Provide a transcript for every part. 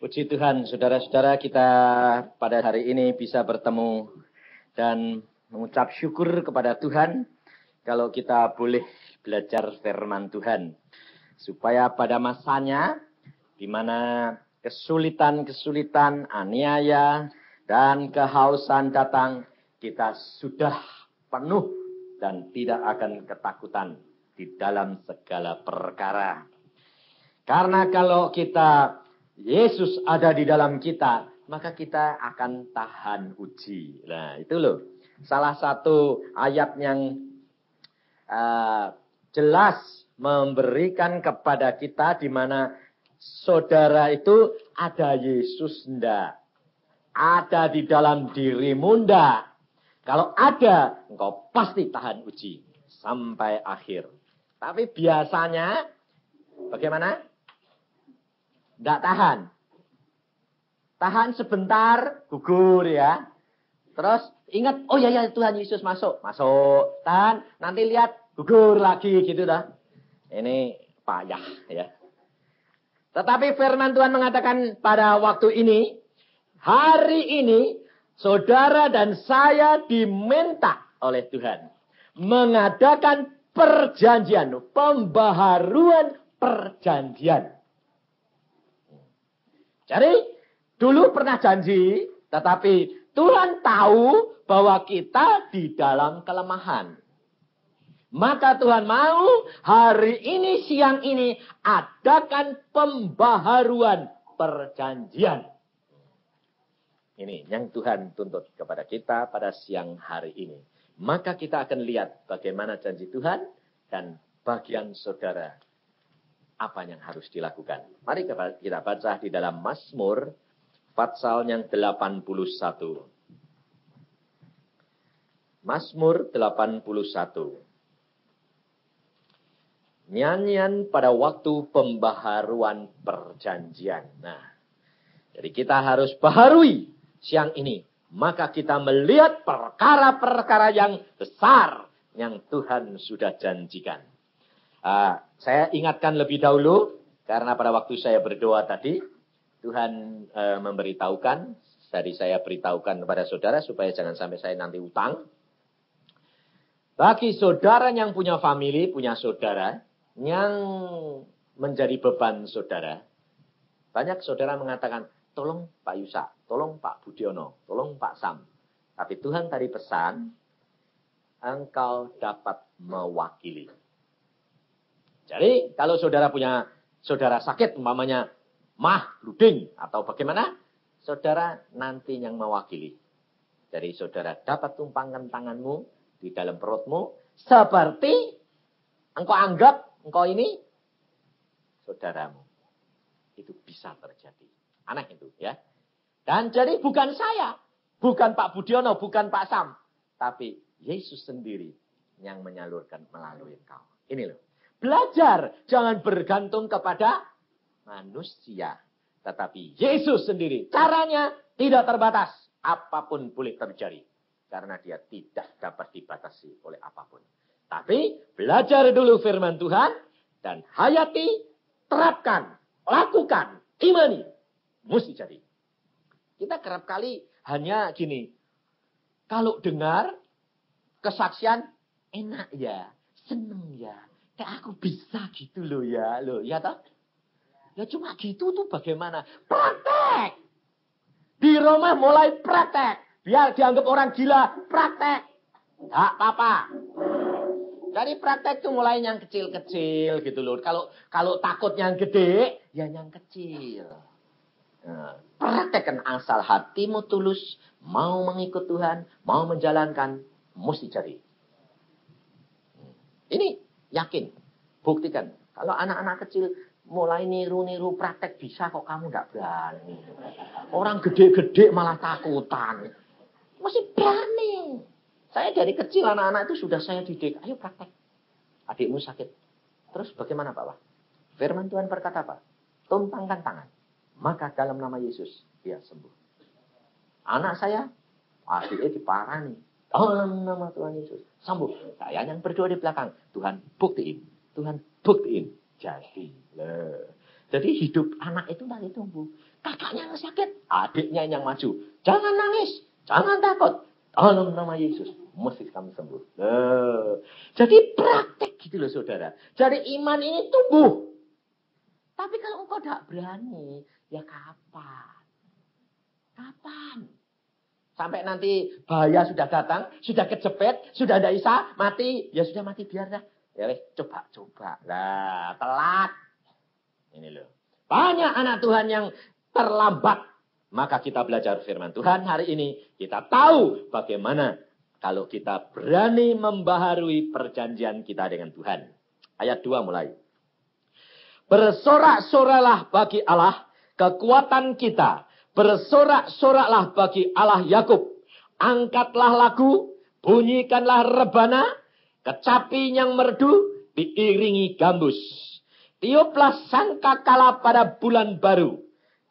Puji Tuhan, saudara-saudara, kita pada hari ini bisa bertemu dan mengucap syukur kepada Tuhan kalau kita boleh belajar firman Tuhan. Supaya pada masanya, di mana kesulitan-kesulitan, aniaya, dan kehausan datang, kita sudah penuh dan tidak akan ketakutan di dalam segala perkara. Karena kalau Yesus ada di dalam kita, maka kita akan tahan uji. Nah, itu loh. Salah satu ayat yang jelas memberikan kepada kita di mana saudara itu ada Yesus ndak? Ada di dalam dirimu ndak? Kalau ada, engkau pasti tahan uji sampai akhir. Tapi biasanya bagaimana? Nggak tahan. Tahan sebentar, gugur ya. Terus ingat, oh ya Tuhan Yesus masuk. Masuk, tahan, nanti lihat, gugur lagi gitu dah. Ini payah ya. Tetapi firman Tuhan mengatakan pada waktu ini, hari ini, saudara dan saya diminta oleh Tuhan mengadakan perjanjian, pembaharuan perjanjian. Jadi, dulu pernah janji, tetapi Tuhan tahu bahwa kita di dalam kelemahan. Maka Tuhan mau hari ini, siang ini, adakan pembaharuan perjanjian. Ini yang Tuhan tuntut kepada kita pada siang hari ini. Maka kita akan lihat bagaimana janji Tuhan dan bagian saudara. Apa yang harus dilakukan? Mari kita baca di dalam Mazmur pasal yang 81. Mazmur 81. Nyanyian pada waktu pembaharuan perjanjian. Nah, jadi kita harus baharui siang ini. Maka kita melihat perkara-perkara yang besar yang Tuhan sudah janjikan. Saya ingatkan lebih dahulu, karena pada waktu saya berdoa tadi, Tuhan memberitahukan, tadi saya beritahukan kepada saudara, supaya jangan sampai saya nanti utang. Bagi saudara yang punya family, punya saudara, yang menjadi beban saudara, banyak saudara mengatakan, tolong Pak Yusa, tolong Pak Budiono, tolong Pak Sam. Tapi Tuhan tadi pesan, engkau dapat mewakili. Jadi, kalau saudara punya saudara sakit, umpamanya mah, bluding, atau bagaimana, saudara nanti yang mewakili. Jadi, saudara dapat tumpangkan tanganmu di dalam perutmu, seperti engkau anggap, engkau ini, saudaramu. Itu bisa terjadi. Aneh itu, ya. Dan jadi bukan saya, bukan Pak Budiono, bukan Pak Sam, tapi Yesus sendiri yang menyalurkan melalui engkau. Ini loh. Belajar, jangan bergantung kepada manusia. Tetapi Yesus sendiri, caranya tidak terbatas. Apapun boleh terjadi. Karena dia tidak dapat dibatasi oleh apapun. Tapi belajar dulu firman Tuhan. Dan hayati, terapkan, lakukan, imani. Mesti jadi. Kita kerap kali hanya gini. Kalau dengar kesaksian, enak ya, seneng ya. Kayak aku bisa gitu loh ya toh? Ya cuma gitu tuh bagaimana? Praktek! Di rumah mulai praktek. Biar dianggap orang gila, praktek. Gak apa-apa. Dari praktek tuh mulai yang kecil-kecil gitu loh. Kalau takut yang gede, ya yang kecil. Nah, praktekkan asal hatimu tulus, mau mengikut Tuhan, mau menjalankan, mesti jadi. Ini yakin, buktikan. Kalau anak-anak kecil mulai niru-niru praktek bisa kok kamu nggak berani. Orang gede-gede malah takutan. Masih berani. Saya dari kecil anak-anak itu sudah saya didik. Ayo praktek. Adikmu sakit. Terus bagaimana Pak? Firman Tuhan berkata apa? Tumpangkan tangan. Maka dalam nama Yesus dia sembuh. Anak saya, adiknya diparani. Dalam nama Tuhan Yesus. Sembuh. Saya yang berdoa di belakang. Tuhan buktiin. Tuhan buktiin. Jadi hidup anak itu nanti tumbuh. Kakaknya yang sakit, adiknya yang maju. Jangan nangis, jangan takut. Tolong nama Yesus, mesti kamu sembuh. Jadi praktek gitu loh saudara. Jadi iman ini tumbuh. Tapi kalau engkau tidak berani, ya kapan? Kapan? Sampai nanti bahaya sudah datang, sudah kejepit, sudah tidak bisa, mati. Ya sudah mati, biar dah. Ya coba. Lah, telat. Ini loh. Banyak anak Tuhan yang terlambat. Maka kita belajar firman Tuhan hari ini. Kita tahu bagaimana kalau kita berani membaharui perjanjian kita dengan Tuhan. Ayat 2 mulai. Bersorak-soraklah bagi Allah kekuatan kita. Bersorak-soraklah bagi Allah Yakub. Angkatlah lagu, bunyikanlah rebana, kecapi yang merdu, diiringi gambus. Tiuplah sangkakala pada bulan baru,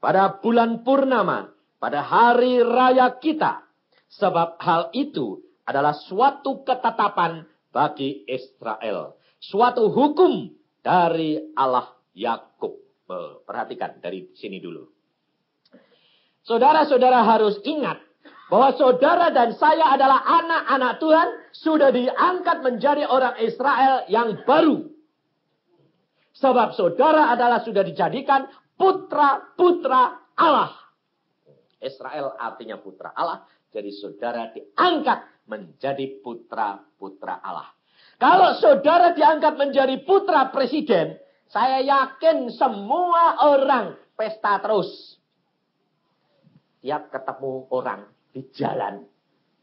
pada bulan purnama, pada hari raya kita. Sebab hal itu adalah suatu ketetapan bagi Israel. Suatu hukum dari Allah Yakub. Perhatikan dari sini dulu. Saudara-saudara harus ingat bahwa saudara dan saya adalah anak-anak Tuhan, sudah diangkat menjadi orang Israel yang baru. Sebab saudara adalah sudah dijadikan putra-putra Allah. Israel artinya putra Allah. Jadi saudara diangkat menjadi putra-putra Allah. Kalau saudara diangkat menjadi putra presiden, saya yakin semua orang pesta terus. Tiap ketemu orang di jalan,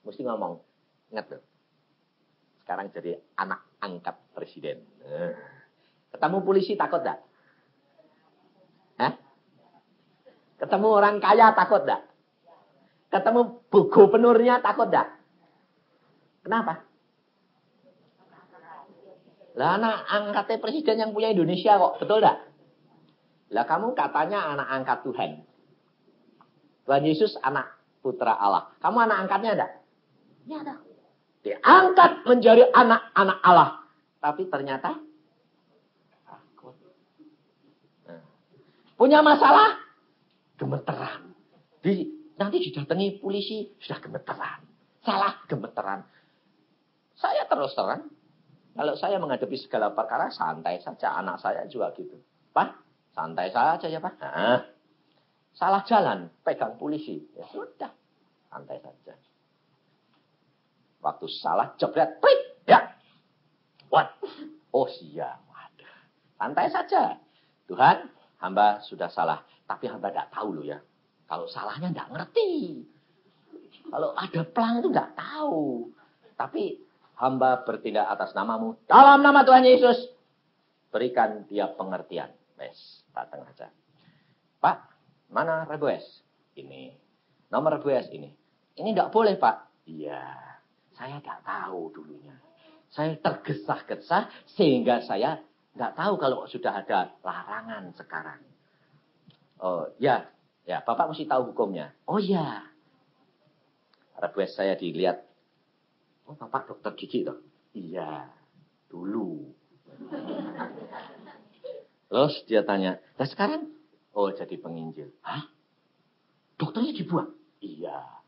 mesti ngomong, ingat loh, sekarang jadi anak angkat presiden. Ketemu polisi takut gak? Ketemu orang kaya takut gak? Ketemu gubernurnya takut gak? Kenapa? Lah anak angkatnya presiden yang punya Indonesia kok, betul gak? Lah kamu katanya anak angkat Tuhan. Tuhan Yesus anak putra Allah. Kamu anak angkatnya ada? Ya ada. Diangkat menjadi anak-anak Allah. Tapi ternyata takut. Punya masalah? Gemeteran. Nanti didatangi polisi, sudah gemeteran. Salah, gemeteran. Saya terus terang. Kalau saya menghadapi segala perkara, santai saja. Anak saya juga gitu. Pak, santai saja ya Pak. Salah jalan, pegang polisi. Ya sudah, santai saja. Waktu salah, jebret, prit, ya. What? Oh siap. Waduh. Santai saja. Tuhan, hamba sudah salah. Tapi hamba tidak tahu loh ya. Kalau salahnya tidak ngerti. Kalau ada pelang itu tidak tahu. Tapi hamba bertindak atas namamu. Dalam nama Tuhan Yesus. Berikan dia pengertian. Wes, datang aja. Pak, mana rebues? Ini. Nomor rebues ini. Ini tidak boleh Pak. Iya. Saya tidak tahu dulunya. Saya tergesa-gesa sehingga saya tidak tahu kalau sudah ada larangan sekarang. Oh ya. Ya, Bapak mesti tahu hukumnya. Oh ya. Rebues saya dilihat. Oh, Bapak dokter gigi toh? Iya, dulu. Terus dia tanya, nah sekarang? Oh, jadi penginjil. Hah? Dokternya dibuang? Iya.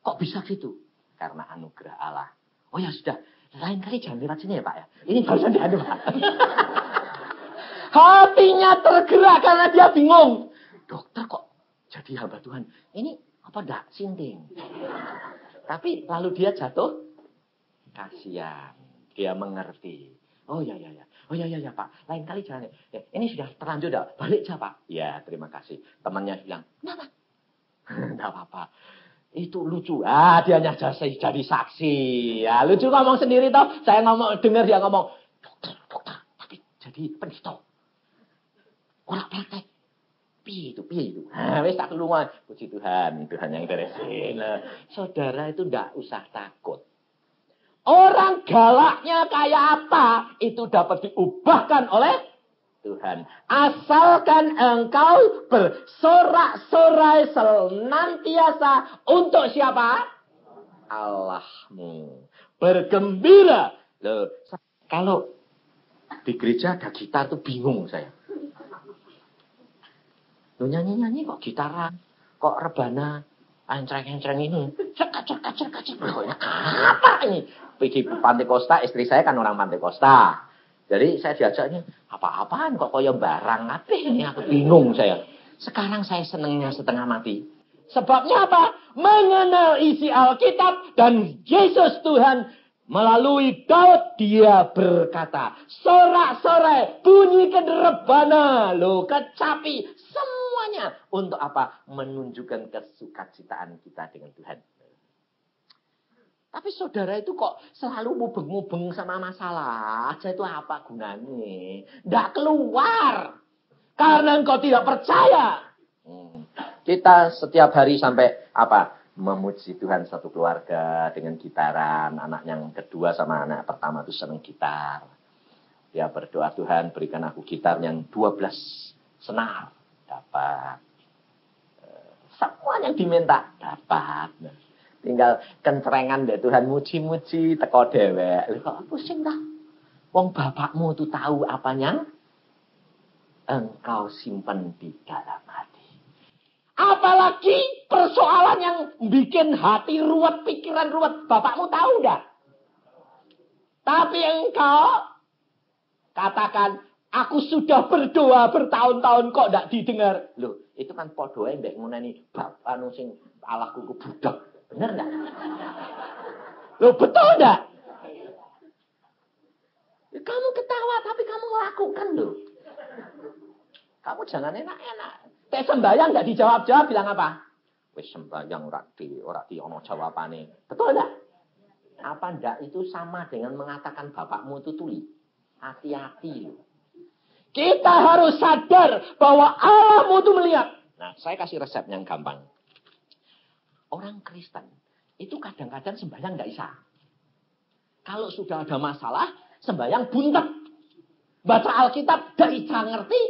Kok bisa gitu? Karena anugerah Allah. Oh ya sudah, lain kali jangan lewat sini ya Pak ya. Ini barusan diadu Pak. Hatinya tergerak karena dia bingung. Dokter kok jadi hamba Tuhan? Ini apa enggak sinting? Tapi lalu dia jatuh. Kasihan. Dia mengerti. Oh ya. Oh ya Pak. Lain kali jangan. Ya, ini sudah terlanjur dah. Balik aja Pak. Ya terima kasih. Temannya bilang. Kenapa? Tidak apa-apa. Itu lucu. Dia jadi saksi. Ya lucu ngomong sendiri toh. Saya dengar dia ngomong. Dokter. Tapi jadi pendeta. Orang praktek. Piye itu. Wis tak lunga. Puji Tuhan yang beresin. Saudara itu tidak usah takut. Orang galaknya kayak apa, itu dapat diubahkan oleh Tuhan. Asalkan engkau bersorak-sorai senantiasa untuk siapa? Allahmu. Bergembira. Loh, kalau di gereja ada gitar tuh bingung saya. Lu nyanyi-nyanyi kok gitaran, kok rebana, encreng-encreng ini. Cek. Apa ini? Pergi Pantai Kosta, istri saya kan orang Pantai Kosta. Jadi saya diajaknya, apa-apaan kok koyo barang apa ini? Aku bingung saya. Sekarang saya senengnya setengah mati. Sebabnya apa? Mengenal isi Alkitab dan Yesus Tuhan. Melalui Daud dia berkata, sorak-sorai, bunyikan rebana, lo kecapi, semuanya. Untuk apa? Menunjukkan kesukacitaan kita dengan Tuhan. Tapi saudara itu kok selalu mubeng-mubeng sama masalah aja, itu apa gunanya? Tidak keluar. Karena engkau tidak percaya. Kita setiap hari sampai apa? Memuji Tuhan satu keluarga dengan gitaran. Anak yang kedua sama anak pertama itu senang gitar. Dia berdoa, Tuhan berikan aku gitar yang 12 senar. Dapat. Semua yang diminta. Dapat. Tinggal kencerengan deh Tuhan, muji-muji teko dewek. Kok pusing dah? Wong bapakmu tuh tahu apanya engkau simpan di dalam hati. Apalagi persoalan yang bikin hati ruwet, pikiran ruwet, bapakmu tahu dah. Tapi engkau katakan, aku sudah berdoa bertahun-tahun kok tidak didengar. Loh, itu kan podoe mbek nguneni bapak anu sing Allahku ku budak. Bener enggak? Loh, betul enggak? Ya, kamu ketawa tapi kamu lakukan loh. Kamu jangan enak-enak. Kayak sembahyang enggak dijawab-jawab bilang apa? Wis sembahyang ora di ono jawabane. Betul enggak? Apa enggak itu sama dengan mengatakan bapakmu itu tuli? Hati-hati loh. Kita harus sadar bahwa Allahmu itu melihat. Nah, saya kasih resep yang gampang. Orang Kristen itu kadang-kadang sembahyang enggak bisa. Kalau sudah ada masalah, sembahyang buntet. Baca Alkitab enggak bisa ngerti,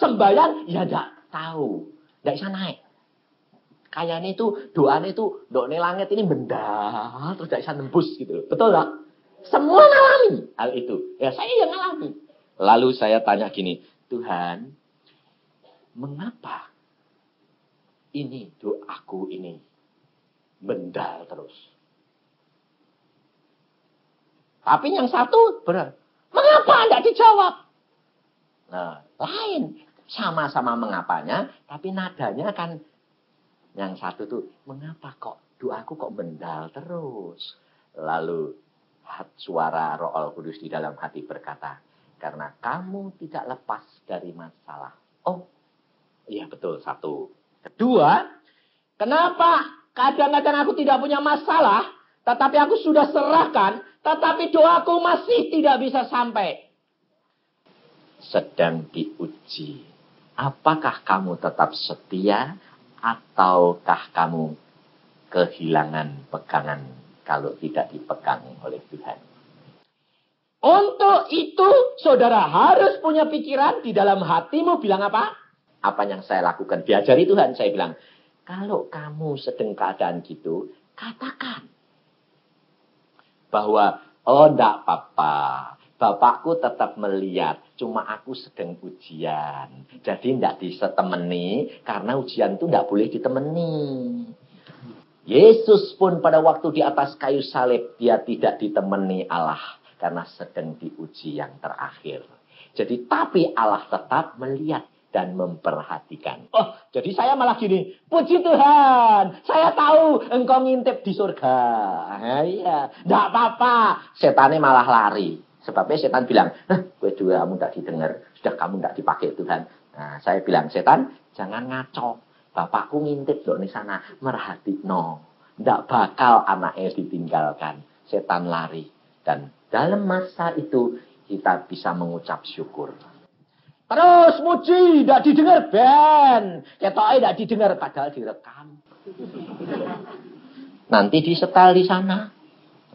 sembahyang ya enggak tahu. Enggak bisa naik. Kayaknya itu doanya itu doa langit ini benda terus enggak bisa nembus gitu. Betul enggak? Semua ngalami hal itu. Ya saya yang ngalami. Lalu saya tanya gini, Tuhan, mengapa ini doaku ini benda terus? Tapi yang satu benar. Mengapa tidak dijawab? Nah, lain. Sama-sama mengapanya, tapi nadanya kan yang satu tuh, mengapa kok doaku kok bendal terus? Lalu suara Roh Kudus di dalam hati berkata, karena kamu tidak lepas dari masalah. Oh, iya betul, satu. Kedua, kenapa kadang-kadang aku tidak punya masalah, tetapi aku sudah serahkan, tetapi doaku masih tidak bisa sampai? Sedang diuji. Apakah kamu tetap setia, ataukah kamu kehilangan pegangan kalau tidak dipegang oleh Tuhan? Untuk itu, saudara harus punya pikiran di dalam hatimu bilang apa? Apa yang saya lakukan? Diajari Tuhan, saya bilang, kalau kamu sedang keadaan gitu, katakan bahwa, oh enggak apa-apa, bapakku tetap melihat, cuma aku sedang ujian. Jadi enggak bisa temeni, karena ujian itu enggak boleh ditemeni. Yesus pun pada waktu di atas kayu salib, dia tidak ditemani Allah. Karena sedang diuji yang terakhir. Jadi tapi Allah tetap melihat dan memperhatikan. Oh, jadi saya malah gini. Puji Tuhan. Saya tahu engkau ngintip di surga. Iya. Tidak apa-apa. Setannya malah lari. Sebabnya setan bilang. Gue juga kamu tidak didengar. Sudah kamu tidak dipakai Tuhan. Nah, saya bilang. Setan jangan ngaco. Bapakku ngintip loh di sana. Merhati. No. Tidak bakal anaknya ditinggalkan. Setan lari. Dan dalam masa itu kita bisa mengucap syukur. Terus muji, tidak didengar ben. Ketoknya tidak didengar padahal direkam. Nanti disetel di sana.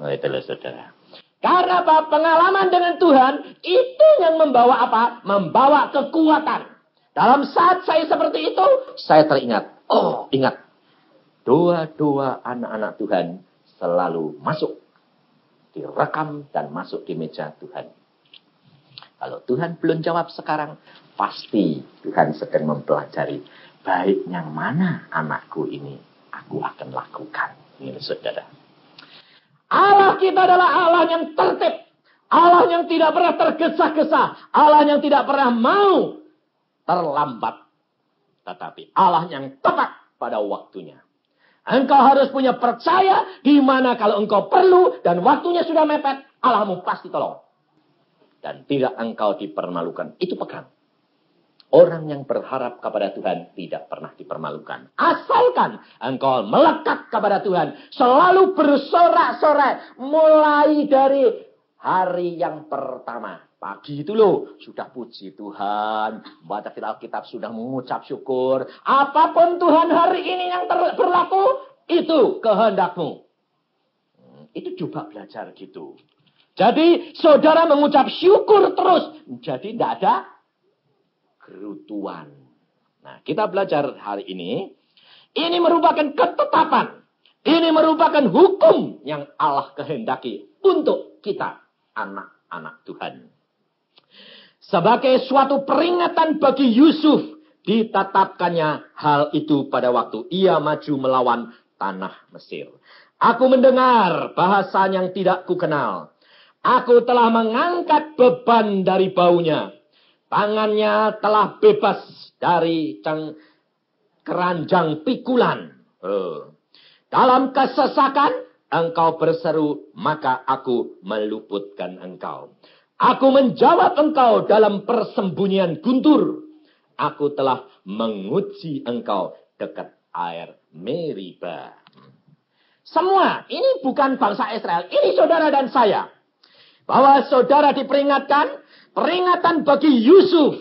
Oh, itulah saudara. Karena apa? Pengalaman dengan Tuhan itu yang membawa apa? Membawa kekuatan. Dalam saat saya seperti itu, saya teringat. Oh, ingat. Doa-doa anak-anak Tuhan selalu masuk. Direkam dan masuk di meja Tuhan. Kalau Tuhan belum jawab sekarang, pasti Tuhan sedang mempelajari baik yang mana anakku ini aku akan lakukan. Ini saudara. Allah kita adalah Allah yang tertib. Allah yang tidak pernah tergesa-gesa. Allah yang tidak pernah mau terlambat. Tetapi Allah yang tepat pada waktunya. Engkau harus punya percaya di mana kalau engkau perlu dan waktunya sudah mepet, Allahmu pasti tolong. Dan tidak engkau dipermalukan. Itu pegang. Orang yang berharap kepada Tuhan tidak pernah dipermalukan. Asalkan engkau melekat kepada Tuhan. Selalu bersorak-sorai. Mulai dari hari yang pertama. Pagi itu loh. Sudah puji Tuhan. Baca Alkitab sudah mengucap syukur. Apapun Tuhan hari ini yang berlaku. Itu kehendakmu. Itu coba belajar gitu. Jadi saudara mengucap syukur terus. Jadi tidak ada kerutuan. Nah, kita belajar hari ini. Ini merupakan ketetapan. Ini merupakan hukum yang Allah kehendaki untuk kita, anak-anak Tuhan. Sebagai suatu peringatan bagi Yusuf, ditetapkannya hal itu pada waktu ia maju melawan tanah Mesir. Aku mendengar bahasa yang tidak kukenal. Aku telah mengangkat beban dari baunya. Tangannya telah bebas dari keranjang pikulan. Dalam kesesakan engkau berseru, maka aku meluputkan engkau. Aku menjawab engkau dalam persembunyian guntur. Aku telah menguji engkau dekat air Meriba. Semua ini bukan bangsa Israel. Ini saudara dan saya. Bahwa saudara diperingatkan, peringatan bagi Yusuf.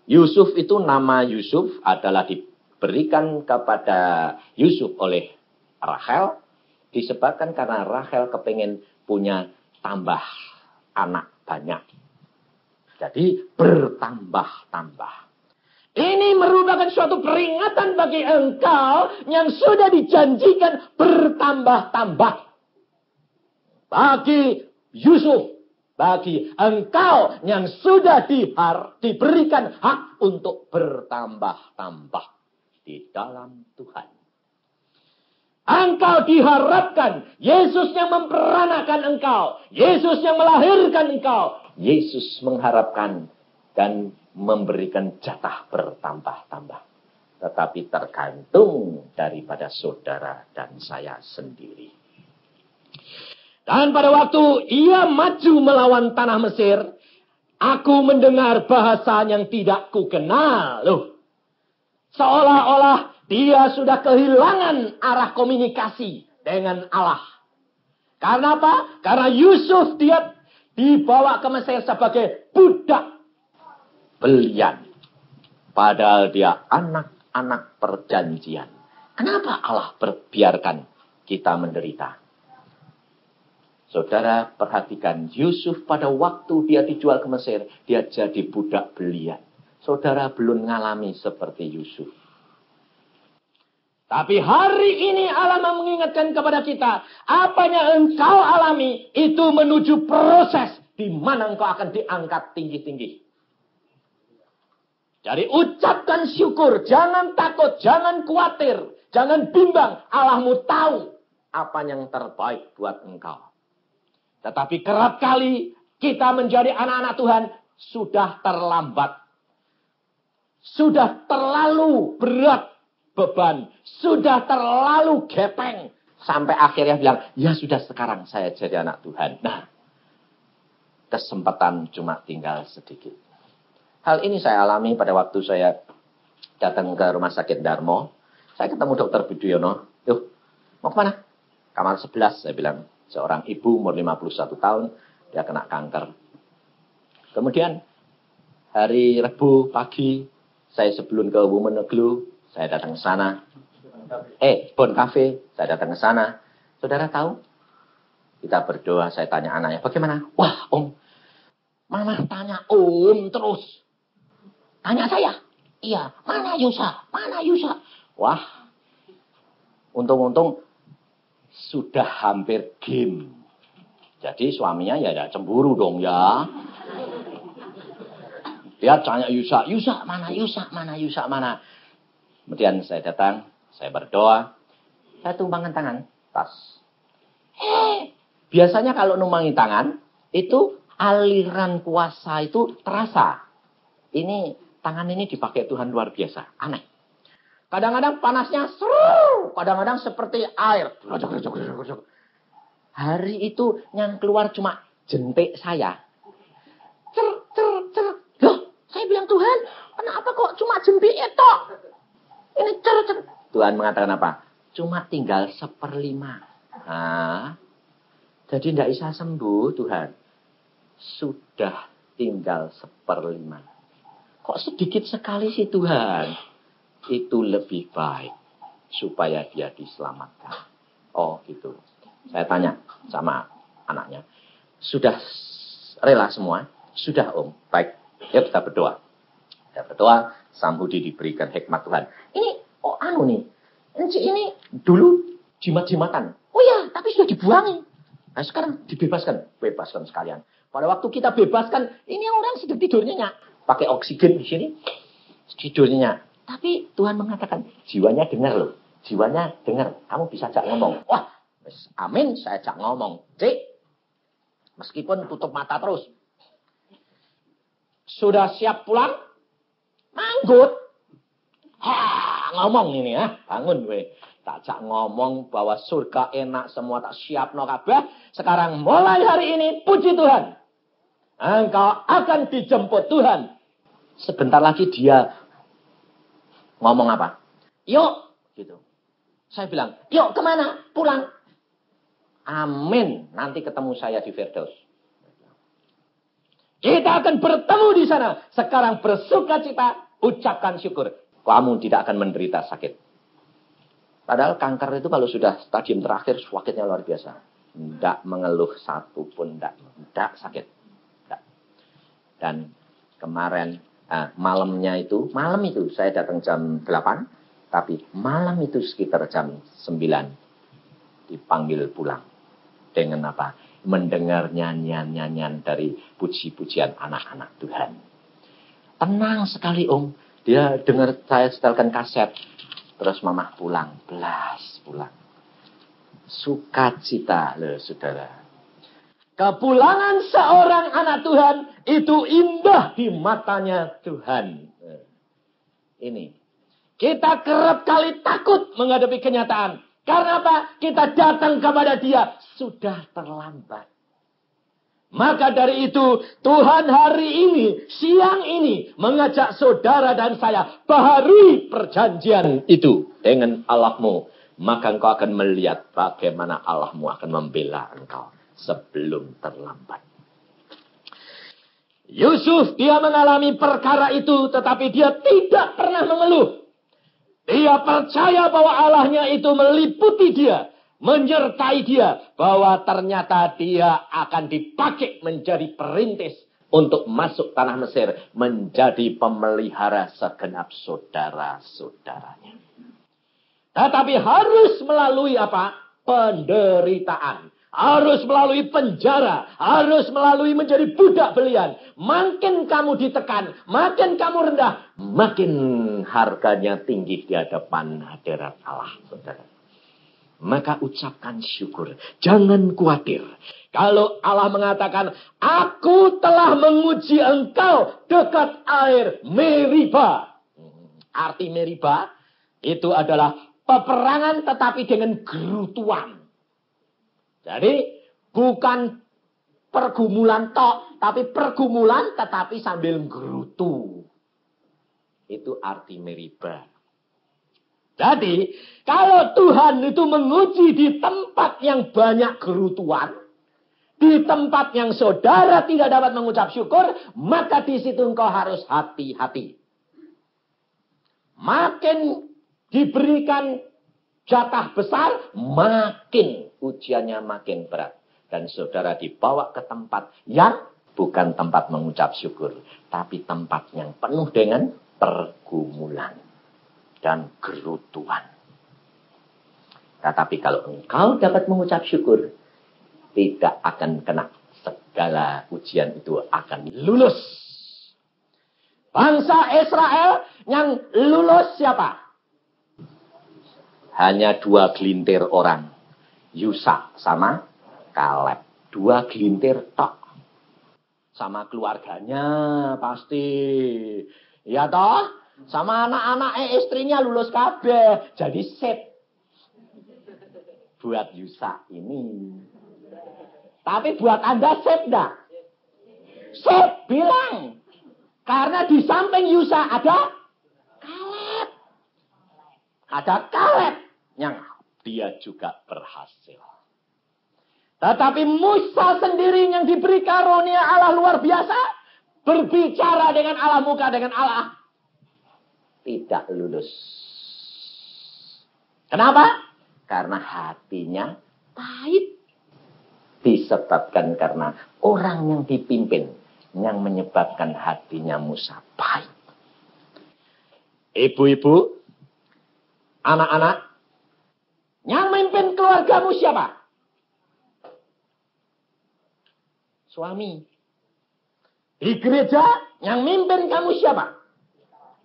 Yusuf itu nama Yusuf adalah diberikan kepada Yusuf oleh Rachel. Disebabkan karena Rachel kepengen punya tambah anak banyak. Jadi bertambah-tambah. Ini merupakan suatu peringatan bagi engkau yang sudah dijanjikan bertambah-tambah. Bagi Yusuf, bagi engkau yang sudah diberikan hak untuk bertambah-tambah di dalam Tuhan. Engkau diharapkan, Yesus yang memperanakan engkau, Yesus yang melahirkan engkau, Yesus mengharapkan dan memberikan jatah bertambah-tambah. Tetapi tergantung daripada saudara dan saya sendiri. Dan pada waktu ia maju melawan tanah Mesir, aku mendengar bahasa yang tidak kukenal. Loh, seolah-olah dia sudah kehilangan arah komunikasi dengan Allah. Karena apa? Karena Yusuf dia dibawa ke Mesir sebagai budak belian. Padahal dia anak-anak perjanjian. Kenapa Allah berbiarkan kita menderita? Saudara perhatikan, Yusuf pada waktu dia dijual ke Mesir, dia jadi budak belian. Saudara belum mengalami seperti Yusuf. Tapi hari ini Allah mengingatkan kepada kita, apa yang engkau alami itu menuju proses di mana engkau akan diangkat tinggi-tinggi. Jadi ucapkan syukur, jangan takut, jangan khawatir, jangan bimbang. Allahmu tahu apa yang terbaik buat engkau. Tetapi kerap kali kita menjadi anak-anak Tuhan sudah terlambat. Sudah terlalu berat beban. Sudah terlalu gepeng. Sampai akhirnya bilang, ya sudah sekarang saya jadi anak Tuhan. Nah, kesempatan cuma tinggal sedikit. Hal ini saya alami pada waktu saya datang ke rumah sakit Darmo. Saya ketemu Dr. Budiono. Yuh, mau kemana? Kamar 11, saya bilang. Seorang ibu umur 51 tahun, dia kena kanker. Kemudian, hari Rabu pagi, saya sebelum ke Women Aglo, saya datang ke sana. Bon Cafe, saya datang ke sana. Saudara tahu? Kita berdoa, saya tanya anaknya, bagaimana? Wah, Om, Mama tanya Om terus. Tanya saya? Iya, mana Yusa? Mana Yusa? Wah, untung-untung sudah hampir game. Jadi suaminya ya cemburu dong ya. Dia tanya Yusa, Yusa mana, Yusa mana, Yusa mana. Kemudian saya datang, saya berdoa, saya tumpangkan tangan, tas. Biasanya kalau numpangin tangan, itu aliran kuasa itu terasa. Ini, tangan ini dipakai Tuhan luar biasa, aneh. Kadang-kadang panasnya seru, kadang-kadang seperti air. Hari itu yang keluar cuma jentik saya. Loh, saya bilang, Tuhan, kenapa kok cuma jentik itu? Ini cer. Tuhan mengatakan apa? Cuma tinggal 1/5. Nah, jadi tidak bisa sembuh, Tuhan. Sudah tinggal 1/5. Kok sedikit sekali sih, Tuhan? Itu lebih baik supaya dia diselamatkan. Oh, gitu. Saya tanya sama anaknya. Sudah rela semua? Sudah, Om. Baik. Yuk kita berdoa. Kita berdoa, Sambudi diberikan hikmat Tuhan. Ini, ini dulu jimat-jimatan. Oh ya, tapi sudah dibuangin. Nah, sekarang dibebaskan. Bebaskan sekalian. Pada waktu kita bebaskan, ini orang sedang tidur nyenyak. Pakai oksigen di sini. Tidur nyenyak. Tapi Tuhan mengatakan, jiwanya dengar loh. Jiwanya dengar. Kamu bisa ajak ngomong. Wah, amin, saya ajak ngomong. Cik, meskipun tutup mata terus. Sudah siap pulang? Manggut. Ngomong ini ya. Bangun we. Tak ajak ngomong bahwa surga enak semua tak siap no kabeh. Sekarang mulai hari ini, puji Tuhan. Engkau akan dijemput Tuhan. Sebentar lagi dia ngomong apa? Yuk. Gitu. Saya bilang, yuk kemana? Pulang. Amin. Nanti ketemu saya di Firdaus. Kita akan bertemu di sana. Sekarang bersuka cita, ucapkan syukur. Kamu tidak akan menderita sakit. Padahal kanker itu kalau sudah stadium terakhir, sakitnya luar biasa. Tidak mengeluh satu pun, tidak sakit. Tidak. Dan kemarin, malam itu saya datang jam 8. Tapi malam itu sekitar jam 9. Dipanggil pulang. Dengan apa? Mendengar nyanyian-nyanyian dari puji-pujian anak-anak Tuhan. Tenang sekali Om. Dia dengar saya setelkan kaset. Terus mama pulang. Pulang. Sukacita loh saudara. Kepulangan seorang anak Tuhan itu indah di matanya Tuhan. Ini. Kita kerap kali takut menghadapi kenyataan. Karena apa? Kita datang kepada dia. Sudah terlambat. Maka dari itu, Tuhan hari ini, siang ini, mengajak saudara dan saya, baharui perjanjian itu dengan Allahmu. Maka engkau akan melihat bagaimana Allahmu akan membela engkau sebelum terlambat. Yusuf, dia mengalami perkara itu, tetapi dia tidak pernah mengeluh. Dia percaya bahwa Allahnya itu meliputi dia. Menyertai dia. Bahwa ternyata dia akan dipakai menjadi perintis. Untuk masuk tanah Mesir. Menjadi pemelihara segenap saudara-saudaranya. Tetapi harus melalui apa? Penderitaan. Harus melalui penjara. Harus melalui menjadi budak belian. Makin kamu ditekan. Makin kamu rendah. Makin harganya tinggi di hadapan hadirat Allah. Saudara. Maka ucapkan syukur. Jangan khawatir. Kalau Allah mengatakan. Aku telah menguji engkau dekat air Meriba. Arti Meriba. Itu adalah peperangan tetapi dengan gerutuan. Jadi bukan pergumulan tok, tapi pergumulan tetapi sambil gerutu. Itu arti Meriba. Jadi kalau Tuhan itu menguji di tempat yang banyak gerutuan, di tempat yang saudara tidak dapat mengucap syukur, maka di situ engkau harus hati-hati. Makin diberikan jatah besar, makin ujiannya makin berat. Dan saudara dibawa ke tempat yang bukan tempat mengucap syukur. Tapi tempat yang penuh dengan pergumulan dan gerutuan. Tetapi kalau engkau dapat mengucap syukur, tidak akan kena segala ujian itu akan lulus. Bangsa Israel yang lulus siapa? hanya 2 gelintir orang. Yusa sama Kaleb. 2 gelintir tok. Sama keluarganya pasti. Ya toh? Sama anak-anak istrinya lulus kabeh. Jadi sip. Buat Yusa ini. Tapi buat Anda sip enggak? Sip, bilang. Karena di samping Yusa ada Kaleb. Ada Kaleb yang dia juga berhasil. Tetapi Musa sendiri yang diberi karunia Allah luar biasa, berbicara dengan Allah, muka dengan Allah, tidak lulus. Kenapa? Karena hatinya pahit. Disebabkan karena orang yang dipimpin yang menyebabkan hatinya Musa pahit. Ibu-ibu, anak-anak, yang memimpin keluargamu siapa? Suami. Di gereja yang mimpin kamu siapa?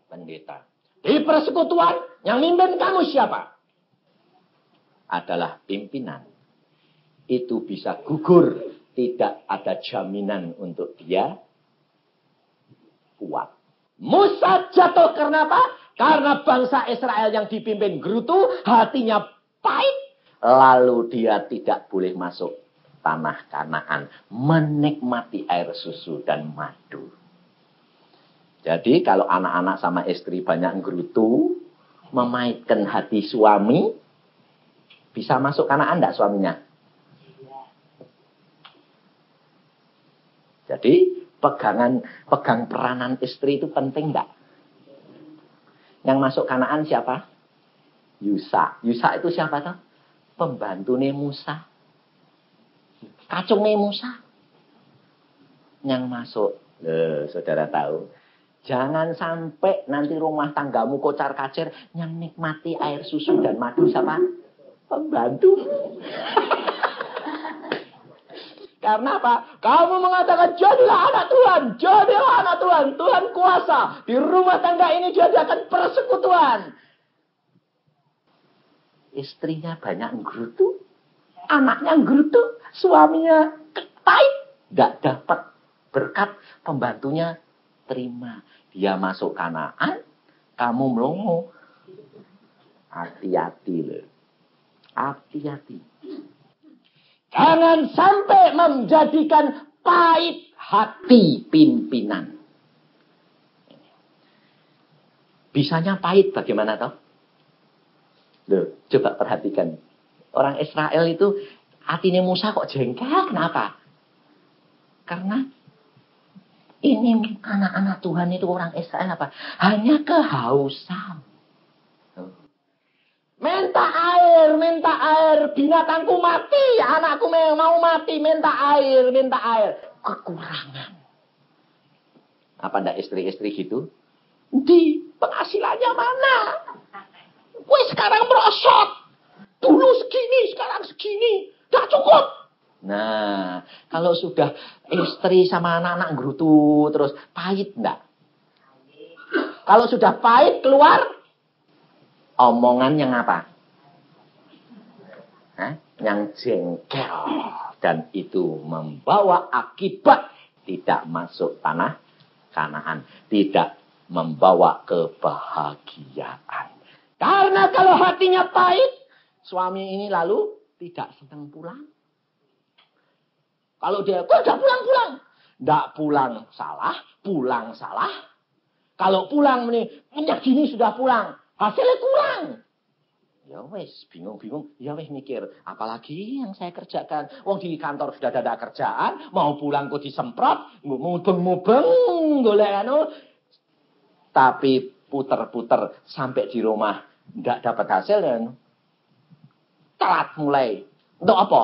Pendeta. Di persekutuan yang mimpin kamu siapa? Adalah pimpinan. Itu bisa gugur. Tidak ada jaminan untuk dia kuat. Musa jatuh karena apa? Karena bangsa Israel yang dipimpin gerutu hatinya pahit. Lalu dia tidak boleh masuk tanah Kanaan, menikmati air susu dan madu. Jadi kalau anak-anak sama istri banyak gerutu, memaitkan hati suami, bisa masuk Kanaan enggak suaminya? Jadi pegang peranan istri itu penting enggak? Yang masuk Kanaan siapa? Yusa. Yusa itu siapa toh? Pembantune Musa. Kacungnya Musa. Yang masuk. Saudara tahu. Jangan sampai nanti rumah tanggamu kocar-kacir. Yang nikmati air susu dan madu siapa? Pembantu. Karena apa? Kamu mengatakan, jadilah anak Tuhan. Jadilah anak Tuhan. Tuhan kuasa. Di rumah tangga ini diadakan persekutuan. Istrinya banyak nggerutu. Anaknya nggerutu. Suaminya pahit. Tidak dapat berkat. Pembantunya terima. Dia masuk Kanaan. Kamu melongo. Hati-hati loh. Hati-hati. Jangan sampai menjadikan pahit hati pimpinan. Bisanya pahit bagaimana toh? Loh, coba perhatikan. Orang Israel itu hatinya Musa kok jengkel. Kenapa? Karena ini anak-anak Tuhan itu orang Israel apa? Hanya kehausan. Minta air, binatangku mati, anakku mau mati, minta air. Kekurangan. Apa ndak istri-istri gitu? Di penghasilannya mana? Wih sekarang merosot. Dulu segini, sekarang segini. Gak cukup. Nah, kalau sudah istri sama anak-anak gerutu terus pahit ndak? Kalau sudah pahit keluar omongan yang apa? Yang jengkel. Dan itu membawa akibat tidak masuk tanah Kanaan. Tidak membawa kebahagiaan. Karena kalau hatinya pahit, suami ini lalu tidak senang pulang. Kalau dia, kok tidak pulang-pulang? Tidak pulang salah, pulang salah. Kalau pulang, minyak gini sudah pulang. Hasilnya kurang. Ya wes, bingung-bingung. Ya wes mikir, apalagi yang saya kerjakan. Wong di kantor sudah ada kerjaan, mau pulang kok disemprot, mubeng-mubeng, golek anu. Tapi puter-puter sampai di rumah enggak dapat hasil ya. Telat mulai. Untuk apa?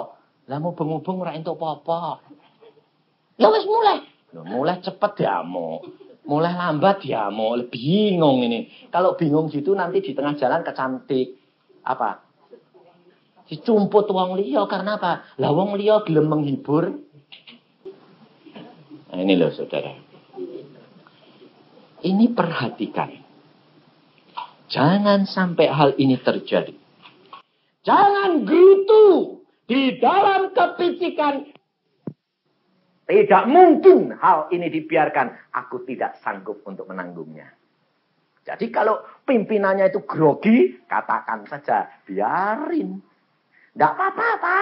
Lah mubeng-mubeng ora entuk apa-apa. Ya wes mulai. Mulai cepet ya mau. Mulai lambat ya mau, bingung ini. Kalau bingung gitu nanti di tengah jalan kecantik. Apa? Dicumput wong liya karena apa? Lah wong liya gelem menghibur. Nah, ini loh saudara. Ini perhatikan. Jangan sampai hal ini terjadi. Jangan gerutu di dalam kepicikan. Tidak mungkin hal ini dibiarkan. Aku tidak sanggup untuk menanggungnya. Jadi kalau pimpinannya itu grogi, katakan saja, biarin. Tidak apa-apa,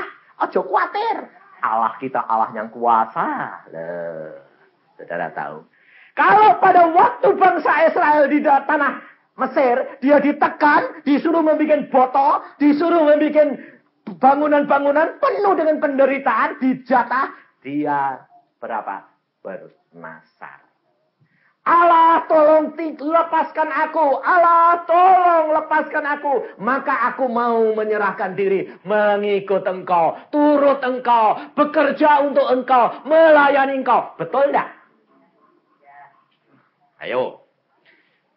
ojo khawatir. Allah kita Allah yang kuasa. Loh, saudara tahu. Kalau pada waktu bangsa Israel di tanah Mesir, dia ditekan, disuruh membuat botol, disuruh membuat bangunan-bangunan penuh dengan penderitaan, dijatah, dia berapa? Bernasar. Allah tolong lepaskan aku. Allah tolong lepaskan aku. Maka aku mau menyerahkan diri. Mengikut engkau. Turut engkau. Bekerja untuk engkau. Melayani engkau. Betul enggak? Ayo.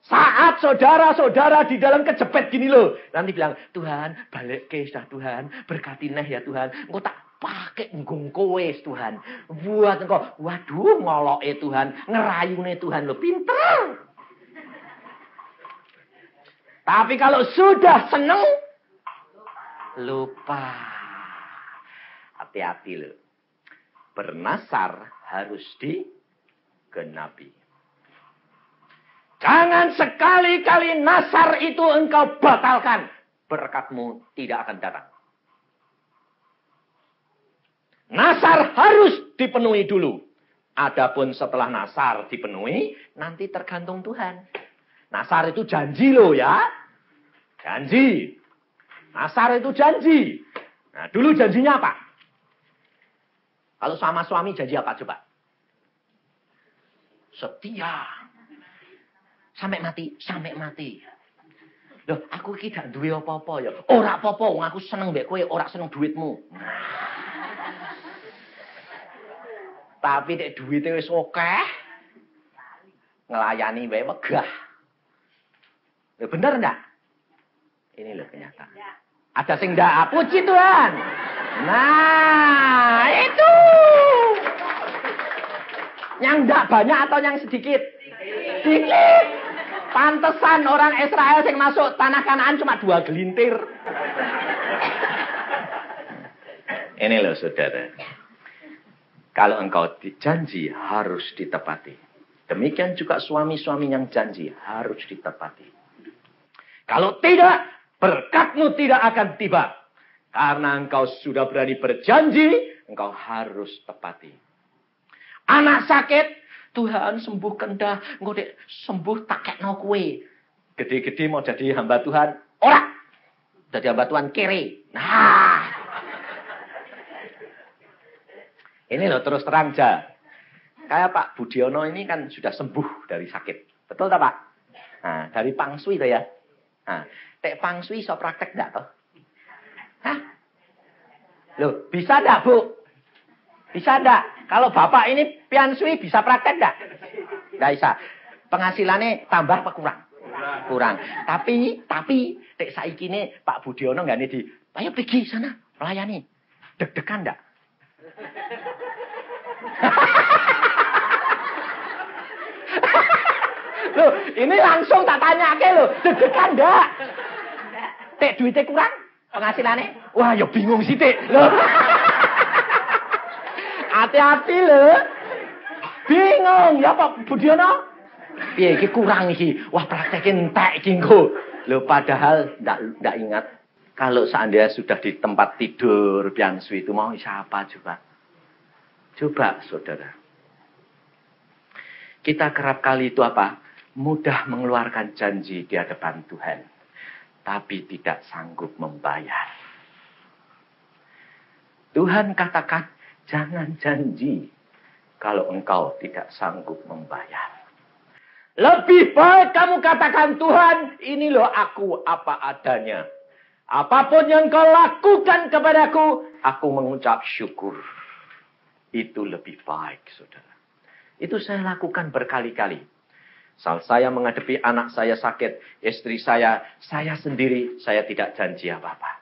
Saat saudara-saudara di dalam kejepit gini loh. Nanti bilang, Tuhan balik ke dah Tuhan. Berkati neh ya Tuhan. Engkau tak pakai nggung kowe Tuhan. Buat engkau. Waduh ngoloke Tuhan. Ngerayune Tuhan lo. Pinter. Tapi kalau sudah seneng. Lupa. Hati-hati loh. Bernasar harus digenapi. Jangan sekali-kali nasar itu engkau batalkan. Berkatmu tidak akan datang. Nasar harus dipenuhi dulu. Adapun setelah nasar dipenuhi, nanti tergantung Tuhan. Nasar itu janji loh ya. Janji. Nasar itu janji. Nah dulu janjinya apa? Kalau sama suami janji apa coba? Setia. Sampai mati. Loh, aku iki gak duwe apa-apa ya. Ora apa-apa, wong aku seneng mbek kowe, ora seneng duitmu. Tapi nek duwite wis akeh, ngelayani wae wegah. Lho bener ndak? Ini loh kenyataan. Ada sing ndak, puji Tuhan. Nah, itu. Yang ndak banyak atau yang sedikit? Sedikit. Pantesan orang Israel yang masuk tanah Kanaan cuma 2 gelintir. Ini loh saudara. Kalau engkau janji harus ditepati. Demikian juga suami-suami yang janji harus ditepati. Kalau tidak, berkatmu tidak akan tiba. Karena engkau sudah berani berjanji, engkau harus tepati. Anak sakit, Tuhan sembuhkan dah. Engkau dek sembuh tak kekno kue. Gede-gede mau jadi hamba Tuhan. Ora. Jadi hamba Tuhan kere. Nah. Ini loh terus terang aja. Kayak Pak Budiono ini kan sudah sembuh dari sakit. Betul tak Pak? Nah, dari pangsui tuh ya. Nah, tek pangsui so praktek enggak toh? Hah? Loh, bisa enggak Bu? Bisa enggak? Kalau Bapak ini piansui bisa praktek enggak? Enggak bisa. Penghasilannya tambah apa kurang? Kurang. Tapi tek saiki ini Pak Budiono enggak nih di, ayo pergi sana, melayani. Deg-degan enggak? Loh, ini langsung tak tanya ke lo, deg-degan enggak? Tek duitnya kurang penghasilannya? Wah, ya bingung sih Tek. Loh. Hati-hati lho. Bingung ya Pak Budiono. Piye iki kurang iki. Wah, praktekin entek iki engko. Lho padahal ndak ingat kalau seandainya sudah di tempat tidur piansu itu mau siapa coba? Coba saudara. Kita kerap kali itu apa? Mudah mengeluarkan janji di hadapan Tuhan. Tapi tidak sanggup membayar. Tuhan katakan, jangan janji kalau engkau tidak sanggup membayar. Lebih baik kamu katakan, Tuhan, ini loh aku apa adanya. Apapun yang kau lakukan kepadaku, aku mengucap syukur. Itu lebih baik, saudara. Itu saya lakukan berkali-kali. Saat saya menghadapi anak saya sakit, istri saya sendiri, saya tidak janji apa-apa.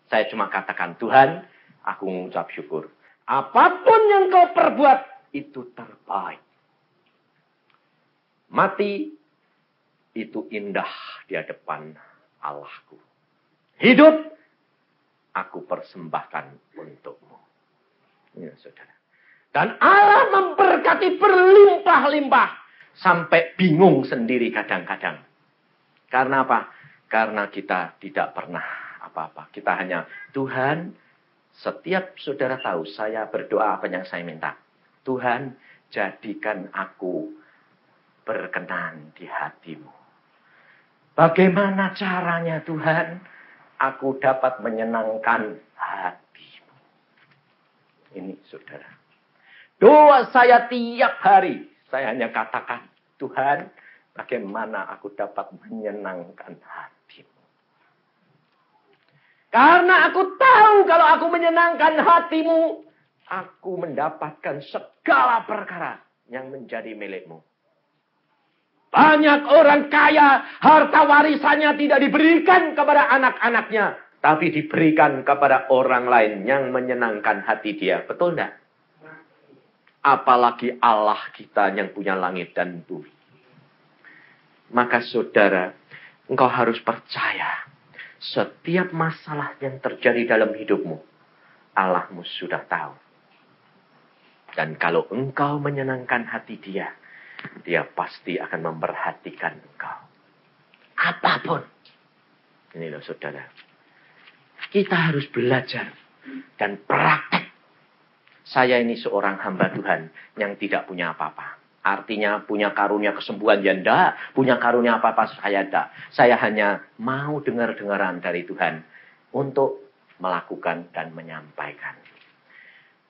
Saya cuma katakan, Tuhan, aku mengucap syukur. Apapun yang kau perbuat, itu terbaik. Mati, itu indah di hadapan Allahku. Hidup, aku persembahkan untukmu. Ya, saudara. Dan Allah memberkati berlimpah-limpah. Sampai bingung sendiri kadang-kadang. Karena apa? Karena kita tidak pernah apa-apa. Kita hanya, Tuhan, setiap saudara tahu saya berdoa apa yang saya minta. Tuhan, jadikan aku berkenan di hatimu. Bagaimana caranya Tuhan? Aku dapat menyenangkan hatimu. Ini saudara. Doa saya tiap hari. Saya hanya katakan, Tuhan, bagaimana aku dapat menyenangkan hatimu. Karena aku tahu kalau aku menyenangkan hatimu, aku mendapatkan segala perkara yang menjadi milikmu. Banyak orang kaya, harta warisannya tidak diberikan kepada anak-anaknya. Tapi diberikan kepada orang lain yang menyenangkan hati dia. Betul tidak? Apalagi Allah kita yang punya langit dan bumi. Maka saudara, engkau harus percaya. Setiap masalah yang terjadi dalam hidupmu, Allahmu sudah tahu. Dan kalau engkau menyenangkan hati dia, dia pasti akan memperhatikan engkau. Apapun. Ini loh saudara. Kita harus belajar dan praktek. Saya ini seorang hamba Tuhan yang tidak punya apa-apa. Artinya punya karunia kesembuhan ya enggak. Punya karunia apa-apa saya enggak. Saya hanya mau dengar-dengaran dari Tuhan. Untuk melakukan dan menyampaikan.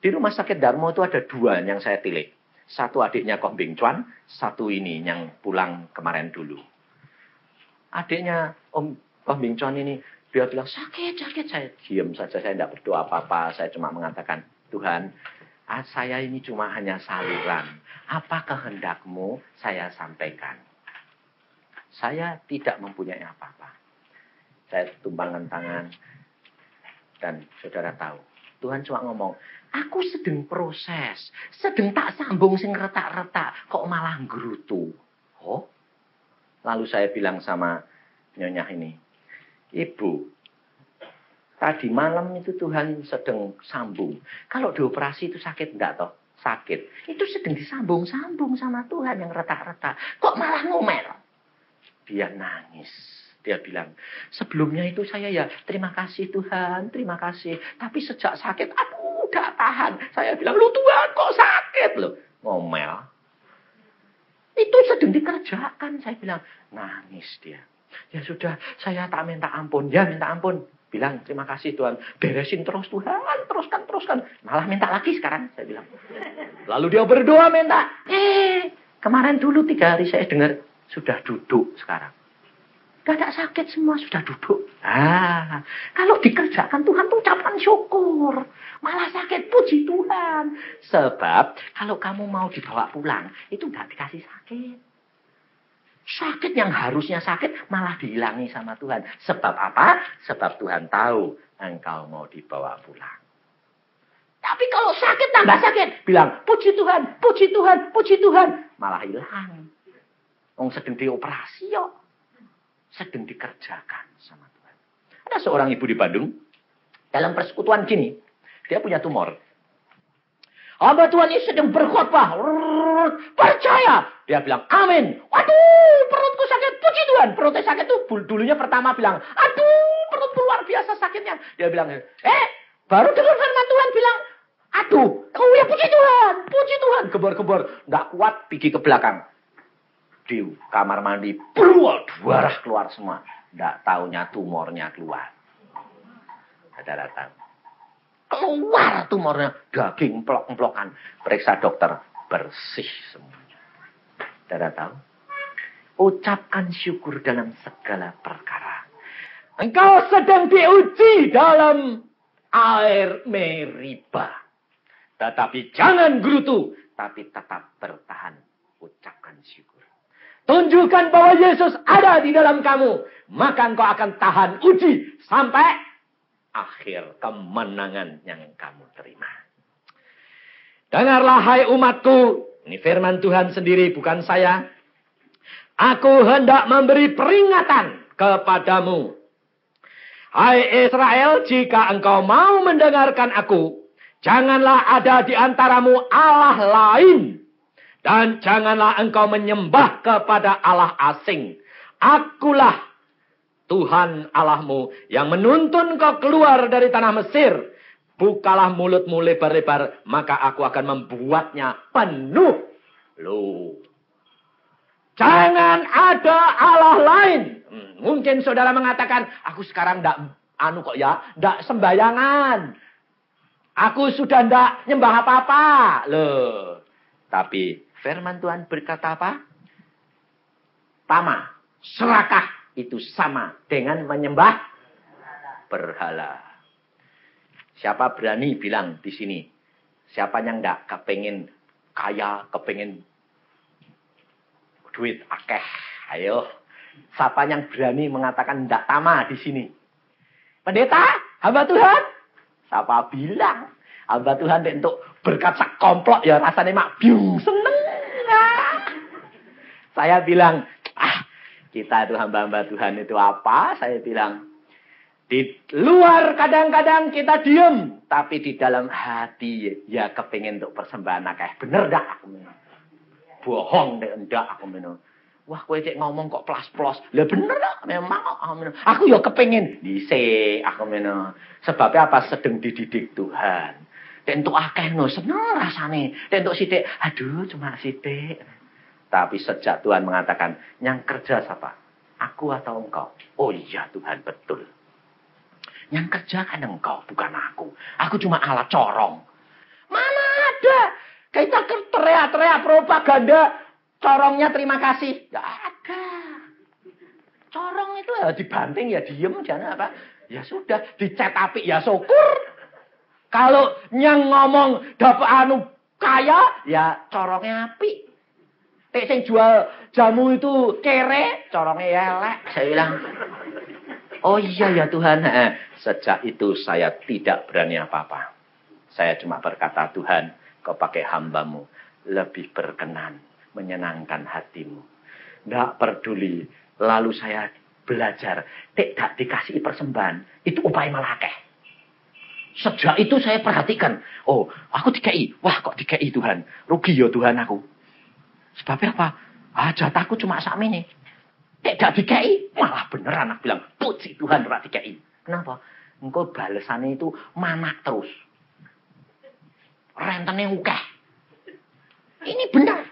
Di rumah sakit Darmo itu ada 2 yang saya tilik. Satu adiknya Koh Bing Chuan, satu ini yang pulang kemarin dulu. Adiknya Om Koh Bing Chuan ini, dia bilang, sakit. Saya diam saja, saya tidak berdoa apa-apa. Saya cuma mengatakan, Tuhan, saya ini cuma hanya saluran. Apa kehendakmu saya sampaikan. Saya tidak mempunyai apa-apa. Saya tumbangkan tangan. Dan saudara tahu, Tuhan cuma ngomong, aku sedang proses. Sedang tak sambung sing retak-retak. Kok malah nggerutu. Oh. Lalu saya bilang sama nyonya ini. Ibu. Tadi malam itu Tuhan sedang sambung. Kalau dioperasi itu sakit enggak toh? Sakit. Itu sedang disambung-sambung sama Tuhan yang retak-retak. Kok malah ngomel? Dia nangis. Dia bilang, sebelumnya itu saya ya terima kasih Tuhan, terima kasih. Tapi sejak sakit, aduh gak tahan. Saya bilang, lu Tuhan kok sakit loh. Ngomel. Itu sedang dikerjakan. Saya bilang, nangis dia. Ya sudah, saya tak minta ampun. Ya minta ampun. Bilang, terima kasih Tuhan. Beresin terus Tuhan, teruskan. Malah minta lagi sekarang, saya bilang. Lalu dia berdoa minta. Kemarin dulu 3 hari saya dengar, sudah duduk sekarang. Gak ada sakit semua, sudah duduk. Kalau dikerjakan Tuhan tuh ucapan syukur. Malah sakit, puji Tuhan. Sebab kalau kamu mau dibawa pulang, itu gak dikasih sakit. Sakit yang harusnya sakit malah dihilangi sama Tuhan. Sebab apa? Sebab Tuhan tahu engkau mau dibawa pulang. Tapi kalau sakit tambah sakit, bilang puji Tuhan, puji Tuhan, puji Tuhan. Malah hilang. Wong sedang dioperasi yuk. Sedang dikerjakan sama Tuhan. Ada seorang ibu di Bandung. Dalam persekutuan gini. Dia punya tumor. Hamba Tuhan ini sedang berkhotbah. Percaya. Dia bilang, amin. Waduh, perutku sakit. Puji Tuhan. Perutnya sakit tuh. Dulunya pertama bilang, aduh, perutku luar biasa sakitnya. Dia bilang, baru dengar firman Tuhan bilang, aduh, oh ya puji Tuhan. Puji Tuhan. Gebor-gebor. Nggak kuat, pergi ke belakang. Di kamar mandi, darah keluar semua. Tidak taunya tumornya keluar. Saudara tahu. Keluar tumornya, daging plok-plokan. Periksa dokter, bersih semuanya. Saudara tahu. Ucapkan syukur dalam segala perkara. Engkau sedang diuji dalam air Meriba. Tetapi jangan gerutu, tapi tetap bertahan. Ucapkan syukur. Tunjukkan bahwa Yesus ada di dalam kamu. Maka engkau akan tahan uji. Sampai akhir kemenangan yang kamu terima. Dengarlah hai umatku. Ini firman Tuhan sendiri bukan saya. Aku hendak memberi peringatan kepadamu. Hai Israel, jika engkau mau mendengarkan aku, janganlah ada di antaramu Allah lain. Dan janganlah engkau menyembah kepada Allah asing. Akulah Tuhan Allahmu yang menuntun kau keluar dari tanah Mesir. Bukalah mulutmu lebar-lebar, maka aku akan membuatnya penuh. Loh. Jangan ada Allah lain. Mungkin saudara mengatakan, aku sekarang ndak sembayangan. Aku sudah ndak nyembah apa-apa. Loh. Tapi firman Tuhan berkata apa? Tama, serakah itu sama dengan menyembah berhala. Siapa berani bilang di sini? Siapa yang ndak kepengen kaya, kepengen duit akeh? Ayo. Siapa yang berani mengatakan ndak tama di sini? Pendeta, hamba Tuhan. Siapa bilang? Hamba Tuhan untuk berkat sak komplok ya rasanya mak biung seneng. Saya bilang, kita itu hamba-hamba Tuhan itu apa? Saya bilang, di luar kadang-kadang kita diem, tapi di dalam hati ya kepengen untuk persembahan akeh. Bener dak aku minum? Bohong dek ndak aku minum. Wah, kowe cek ngomong kok plas-plos. Lah bener dak, memang aku minum. Aku ya kepengen dhisik aku minum. Sebabnya apa? Sedang dididik Tuhan. Tentu akeh no seneng rasane. Tentu sithik, aduh cuma sithik. Tapi sejak Tuhan mengatakan, yang kerja siapa? Aku atau engkau? Oh iya Tuhan, betul. Yang kerja kan engkau, bukan aku. Aku cuma alat corong. Mana ada? Kita teriak-teriak propaganda. Corongnya terima kasih. Gak ada. Corong itu ya dibanting ya diem. Jangan apa. Ya sudah. Dicet api ya syukur. Kalau yang ngomong dapat kaya. Ya corongnya api. Sing jual jamu itu kere. Corongnya ya elek. Saya bilang. Oh iya ya Tuhan. Sejak itu saya tidak berani apa-apa. Saya cuma berkata, Tuhan, kau pakai hambamu. Lebih berkenan. Menyenangkan hatimu. Tidak peduli. Lalu saya belajar. Tidak dikasih persembahan. Itu upaya malakeh. Sejak itu saya perhatikan. Oh, aku DKI. Wah, kok DKI Tuhan. Rugi ya Tuhan aku. Sebabnya apa? Jatahku cuma sak ini. Tidak DKI. Malah beneran aku bilang. Puji Tuhan rak DKI. Kenapa? Engkau balesannya itu manak terus. Rentennya ukeh. Ini benar.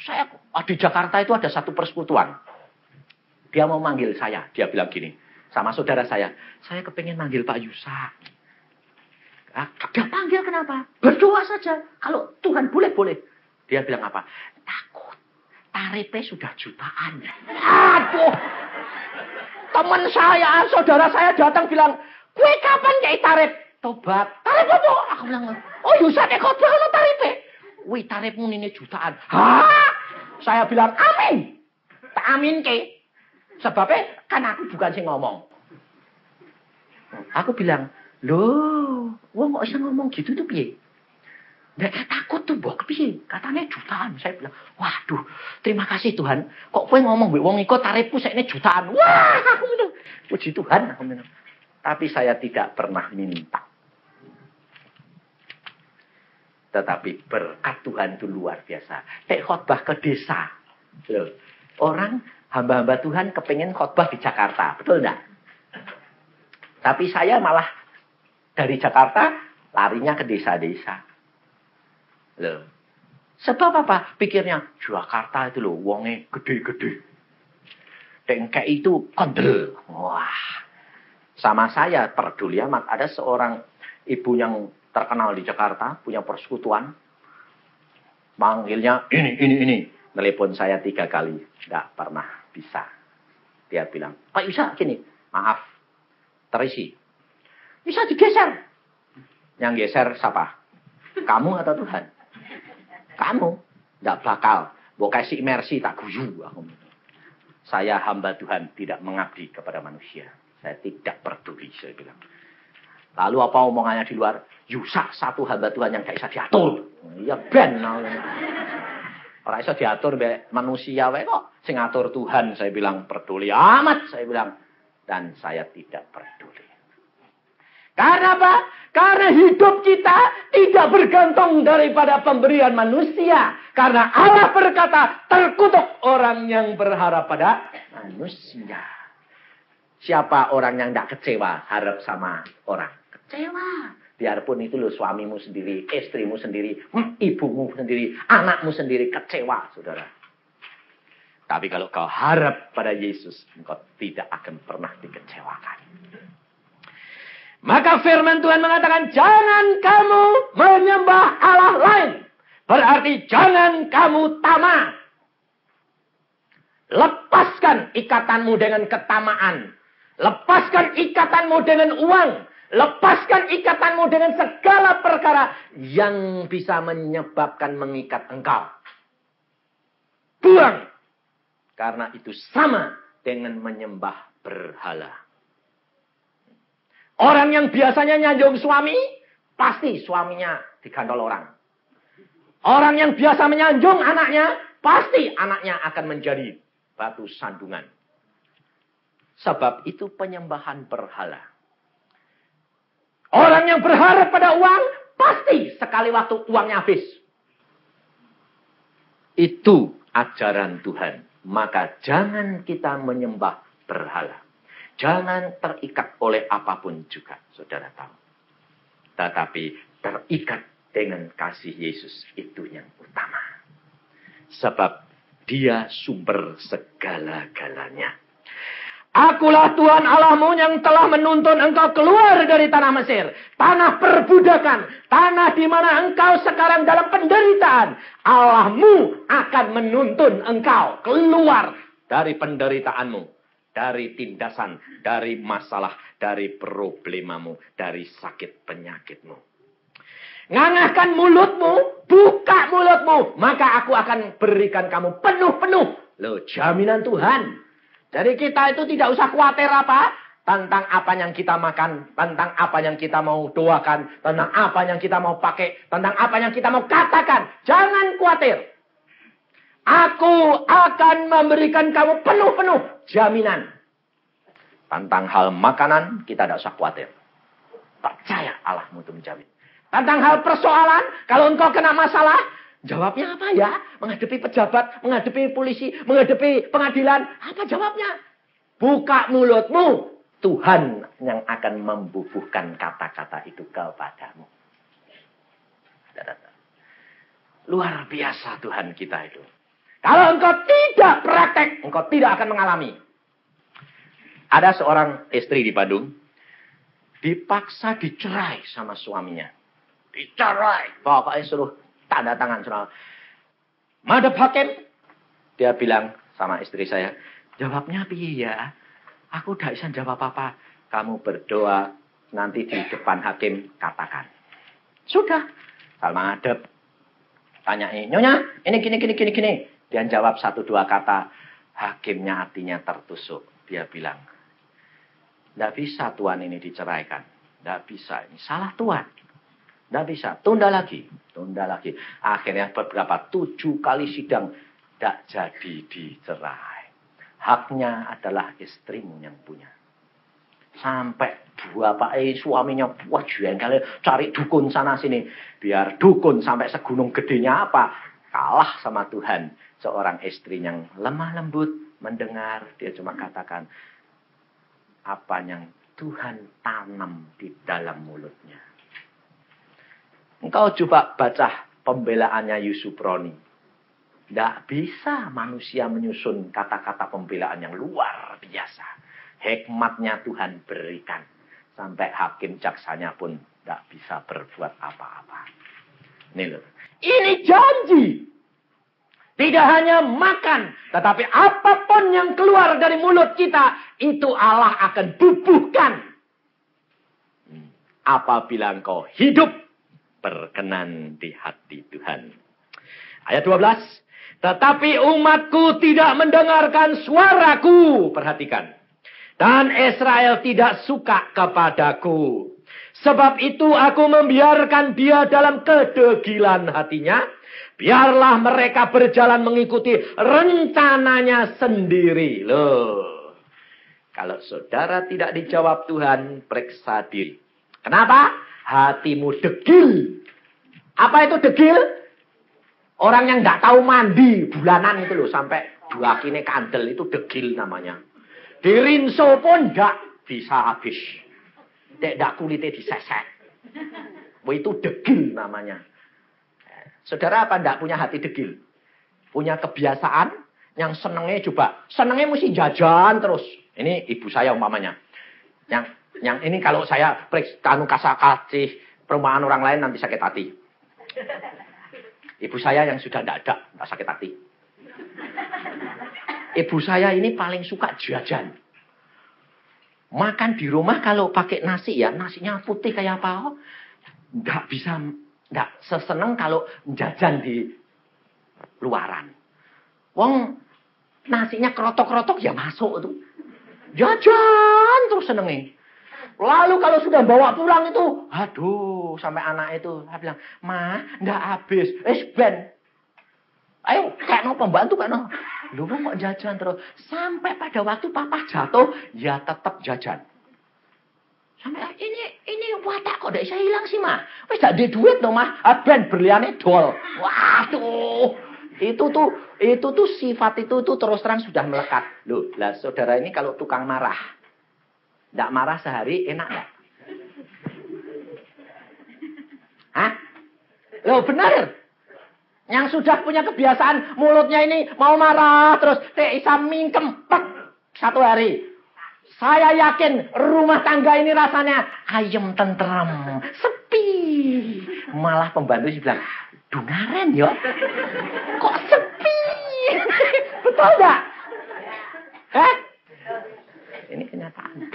Saya di Jakarta itu ada satu persekutuan. Dia mau manggil saya. Dia bilang gini. Sama saudara saya. Saya kepengen manggil Pak Yusak. Dia panggil kenapa? Berdoa saja. Kalau Tuhan boleh-boleh. Dia bilang apa? Takut. Tarifnya sudah jutaan. Aduh. Teman saya, saudara saya datang bilang, kue kapan kayak tarif? Tobat. Tarif apa? Aku bilang, oh Yusak khotbah lo tarifnya. Wih tarifmu ini jutaan. Hah? Saya bilang amin. Tak amin ke. Sebabnya kan aku bukan sih ngomong. Aku bilang, loh, wong kok bisa ngomong gitu tuh piye? Nggak takut tuh, mbok piye? Katanya jutaan. Saya bilang, waduh, terima kasih Tuhan. Kok kowe ngomong mbek wong iku tarifku sakne jutaan. Wah, aku bilang, puji Tuhan aku bilang. Tapi saya tidak pernah minta. Tetapi berkat Tuhan itu luar biasa. Kayak khotbah ke desa. Loh, orang hamba-hamba Tuhan kepengen khotbah di Jakarta. Betul enggak? Tapi saya malah dari Jakarta larinya ke desa-desa. Loh. Sebab apa? Pikirnya Jakarta itu loh wonge gede-gede. Dengkek itu kendel. Wah. Sama saya peduli amat. Ada seorang ibu yang terkenal di Jakarta, punya persekutuan. Manggilnya ini. Telepon saya 3 kali. Nggak pernah bisa. Dia bilang, Pak Yusak gini. Maaf. Terisi. Bisa digeser. Yang geser siapa? Kamu atau Tuhan? Kamu. Nggak bakal. Mau kasih mercy tak guyu. Saya hamba Tuhan tidak mengabdi kepada manusia. Saya tidak peduli. Saya bilang. Lalu apa omongannya di luar? Yusak satu hamba Tuhan yang gak bisa diatur. Ya ben. Orang bisa diatur be manusia wae kok. Sing ngatur Tuhan saya bilang peduli amat. Saya bilang Dan saya tidak peduli. Karena apa? Karena hidup kita tidak bergantung daripada pemberian manusia. Karena Allah berkata, terkutuk orang yang berharap pada manusia. Siapa orang yang tidak kecewa harap sama orang? Kecewa. Biarpun itu loh suamimu sendiri, istrimu sendiri, ibumu sendiri, anakmu sendiri kecewa, saudara. Tapi kalau kau harap pada Yesus, engkau tidak akan pernah dikecewakan. Maka firman Tuhan mengatakan, jangan kamu menyembah Allah lain. Berarti jangan kamu tamak. Lepaskan ikatanmu dengan ketamaan. Lepaskan ikatanmu dengan uang. Lepaskan ikatanmu dengan segala perkara yang bisa menyebabkan mengikat engkau. Buang. Karena itu sama dengan menyembah berhala. Orang yang biasanya nyanjung suami, pasti suaminya digandol orang. Orang yang biasa menyanjung anaknya, pasti anaknya akan menjadi batu sandungan. Sebab itu penyembahan berhala. Orang yang berharap pada uang, pasti sekali waktu uangnya habis. Itu ajaran Tuhan. Maka jangan kita menyembah berhala. Jangan terikat oleh apapun juga, saudara tahu. Tetapi terikat dengan kasih Yesus itu yang utama. Sebab dia sumber segala-galanya. Akulah Tuhan Allahmu yang telah menuntun engkau keluar dari tanah Mesir. Tanah perbudakan. Tanah di mana engkau sekarang dalam penderitaan. Allahmu akan menuntun engkau keluar dari penderitaanmu. Dari tindasan, dari masalah, dari problemamu, dari sakit penyakitmu. Ngangahkan mulutmu, buka mulutmu. Maka aku akan berikan kamu penuh-penuh. Loh, jaminan Tuhan. Jadi kita itu tidak usah khawatir apa. Tentang apa yang kita makan. Tentang apa yang kita mau doakan. Tentang apa yang kita mau pakai. Tentang apa yang kita mau katakan. Jangan khawatir. Aku akan memberikan kamu penuh-penuh jaminan. Tentang hal makanan, kita tidak usah khawatir. Percaya Allahmu itu menjamin. Tentang hal persoalan, kalau engkau kena masalah, jawabnya apa ya? Menghadapi pejabat, menghadapi polisi, menghadapi pengadilan. Apa jawabnya? Buka mulutmu. Tuhan yang akan membubuhkan kata-kata itu kepadamu. Luar biasa Tuhan kita itu. Kalau engkau tidak praktek, engkau tidak akan mengalami. Ada seorang istri di Bandung, dipaksa dicerai sama suaminya. Dicerai. Pokoknya suruh tanda tangan. Madhab hakim. Dia bilang sama istri saya, jawabnya piye ya? Aku tidak bisa jawab apa-apa. Kamu berdoa, nanti di depan hakim katakan. Sudah. Sama madhab. Tanyain, Nyonya, ini gini. Dia jawab 1-2 kata. Hakimnya hatinya tertusuk. Dia bilang, tidak bisa Tuhan ini diceraikan. Tidak bisa. Ini salah Tuhan. Tidak bisa. Tunda lagi. Akhirnya beberapa 7 kali sidang. Tidak jadi dicerai. Haknya adalah istrimu yang punya. Sampai suaminya buat jengkel. Cari dukun sana sini. Biar dukun sampai segunung gedenya apa. Kalah sama Tuhan. Seorang istri yang lemah lembut mendengar. Dia cuma katakan. Apa yang Tuhan tanam di dalam mulutnya. Engkau coba baca pembelaannya Yusuf Roni. Tidak bisa manusia menyusun kata-kata pembelaan yang luar biasa. Hikmatnya Tuhan berikan. Sampai hakim jaksanya pun tidak bisa berbuat apa-apa. Ini loh. Ini janji. Tidak hanya makan. Tetapi apapun yang keluar dari mulut kita. Itu Allah akan bubuhkan. Apabila engkau hidup. Berkenan di hati Tuhan. Ayat 12. Tetapi umatku tidak mendengarkan suaraku. Perhatikan. Dan Israel tidak suka kepadaku. Sebab itu aku membiarkan dia dalam kedegilan hatinya. Biarlah mereka berjalan mengikuti rencananya sendiri. Loh. Kalau saudara tidak dijawab Tuhan, periksa diri. Kenapa? Hatimu degil. Apa itu degil? Orang yang nggak tahu mandi bulanan itu loh. Sampai 2 kine kandel itu degil namanya. Dirinso pun nggak bisa habis. Tidak kulitnya disesek. Itu degil namanya. Saudara apa enggak punya hati degil? Punya kebiasaan yang senengnya coba. Senengnya mesti jajan terus. Ini ibu saya umpamanya. Yang ini kalau saya kasih perumahan orang lain nanti sakit hati. Ibu saya yang sudah enggak sakit hati. Ibu saya ini paling suka jajan. Makan di rumah kalau pakai nasi ya, nasinya putih kayak apa? Enggak seseneng kalau jajan di luaran. Wong nasinya krotok-krotok ya masuk tuh. Jajan terus senengnya. Lalu kalau sudah bawa pulang itu, aduh, sampai anak itu bilang, "Ma, enggak habis." Ben. Ayo, kayak mau pembantu kan? Lu kok jajan terus. Sampai pada waktu papa jatuh, ya tetap jajan. Sampai ini watak kok tidak bisa hilang sih, Ma. Wis gak ada duit no, Ma. Ben berliannya dol. Waduh. Itu tuh sifat itu terus terang sudah melekat. Loh, lah saudara ini kalau tukang marah. Tidak marah sehari enak enggak? Hah? Loh, benar. Yang sudah punya kebiasaan mulutnya ini mau marah terus bisa mingkem 1 hari. Saya yakin rumah tangga ini rasanya ayem tenteram, sepi. Malah pembantu bilang, "Dungaren yo. Kok sepi?" Betul enggak? Ini kenyataan.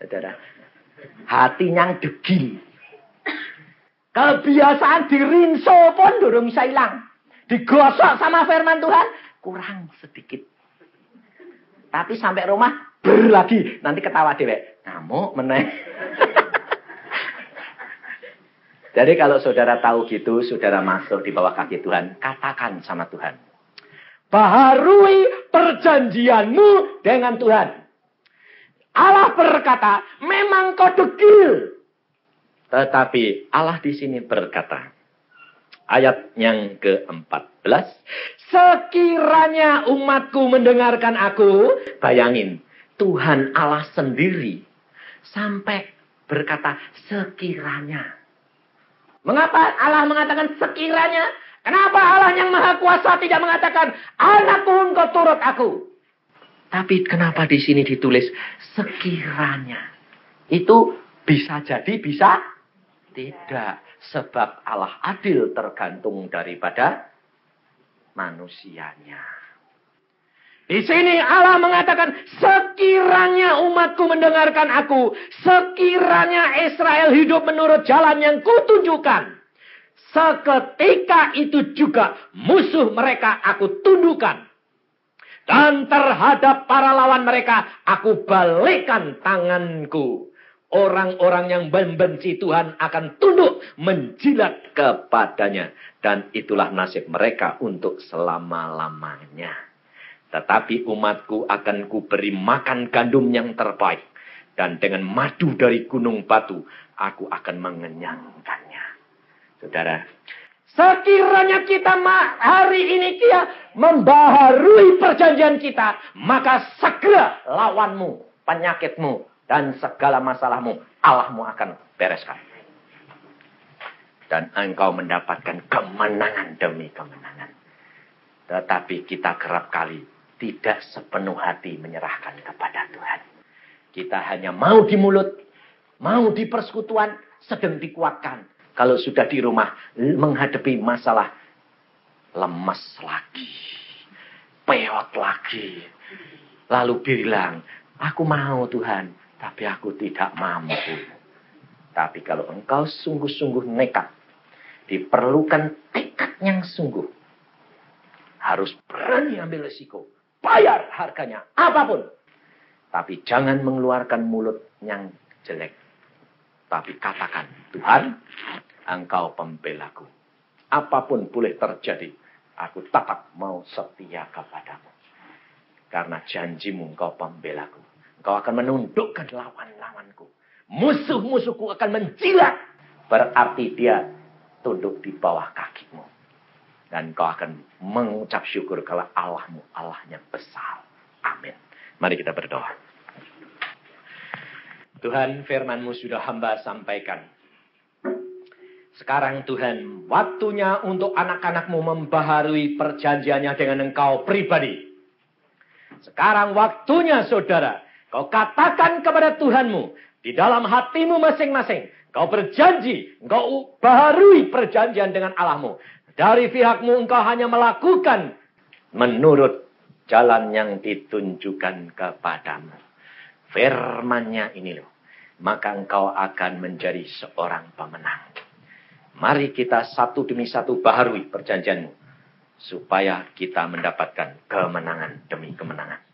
Saudara, hati yang degil. Kebiasaan dirinso pun durung bisa hilang. Digosok sama firman Tuhan, kurang sedikit. Tapi sampai rumah, lagi. Nanti ketawa dewek. Ngamuk meneh. Jadi kalau saudara tahu gitu, saudara masuk di bawah kaki Tuhan, katakan sama Tuhan. Baharui perjanjianmu dengan Tuhan. Allah berkata, memang kau degil. Tetapi Allah di sini berkata, ayat yang ke-14. Sekiranya umatku mendengarkan aku, bayangin, Tuhan Allah sendiri sampai berkata sekiranya. Mengapa Allah mengatakan sekiranya? Kenapa Allah yang Maha Kuasa tidak mengatakan anakku engkau turut aku? Tapi kenapa di sini ditulis sekiranya? Itu bisa jadi, bisa tidak. Sebab Allah adil tergantung daripada manusianya. Di sini Allah mengatakan, sekiranya umatku mendengarkan aku, sekiranya Israel hidup menurut jalan yang kutunjukkan, seketika itu juga musuh mereka aku tundukkan. Dan terhadap para lawan mereka, aku balikkan tanganku. Orang-orang yang membenci Tuhan akan tunduk menjilat kepadanya. Dan itulah nasib mereka untuk selama-lamanya. Tetapi umatku akan kuberi makan gandum yang terbaik. Dan dengan madu dari gunung batu, aku akan mengenyangkannya. Saudara, sekiranya kita hari ini membaharui perjanjian kita, maka segera lawanmu, penyakitmu, dan segala masalahmu, Allahmu akan bereskan. Dan engkau mendapatkan kemenangan demi kemenangan. Tetapi kita kerap kali tidak sepenuh hati menyerahkan kepada Tuhan. Kita hanya mau di mulut, mau di persekutuan, sedang dikuatkan. Kalau sudah di rumah, menghadapi masalah, lemes lagi. Peot lagi. Lalu bilang, aku mau Tuhan, tapi aku tidak mampu. Tapi kalau engkau sungguh-sungguh nekat, diperlukan tekad yang sungguh. Harus berani ambil risiko. Bayar harganya, apapun. Tapi jangan mengeluarkan mulut yang jelek. Tapi katakan, Tuhan, engkau pembelaku. Apapun boleh terjadi, aku tetap mau setia kepadamu. Karena janjimu engkau pembelaku. Kau akan menundukkan lawan-lawanku. Musuh-musuhku akan menjilat. Berarti dia tunduk di bawah kakimu. Dan kau akan mengucap syukur kalau Allahmu Allah yang besar. Amin. Mari kita berdoa. Tuhan, firman-Mu sudah hamba sampaikan. Sekarang Tuhan, waktunya untuk anak-anak-Mu membaharui perjanjiannya dengan Engkau pribadi. Sekarang waktunya saudara, kau katakan kepada Tuhan-Mu, di dalam hatimu masing-masing, kau berjanji, engkau baharui perjanjian dengan Allah-Mu. Dari pihak-Mu engkau hanya melakukan menurut jalan yang ditunjukkan kepadamu. Firman-Nya ini loh, maka engkau akan menjadi seorang pemenang. Mari kita satu demi satu baharui perjanjian-Mu, supaya kita mendapatkan kemenangan demi kemenangan.